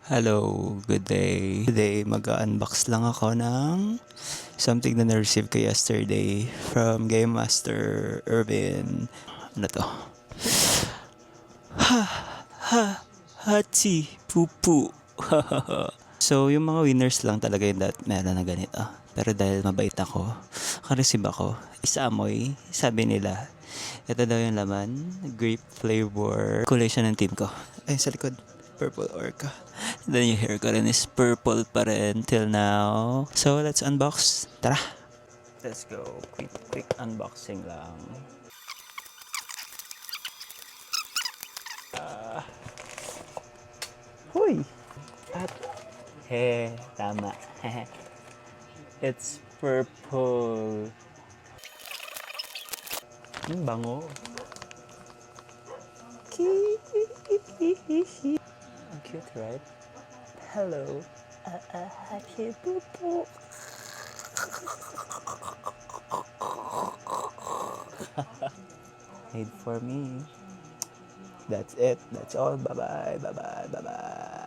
Hello, good day. Today, mag-unbox lang ako ng something na na-receive ko yesterday from Game Master Irvin. Ano to? Hachi pupu. So, yung mga winners lang talaga yung meron na ganito. Pero dahil mabait ako, receive ako. Isa amoy, sabi nila, ito daw yung laman, grape flavor. Kulay siya ng team ko. Ay, sa likod, purple orca. Then yung hair ko rin is purple pa rin till now. So, let's unbox. Tara! Let's go. Quick unboxing lang. Hoy! At, tama. It's purple. Bango. Ang cute, right? Hello. Happy pupu. Made for me. That's it. That's all. Bye-bye. Bye-bye. Bye-bye.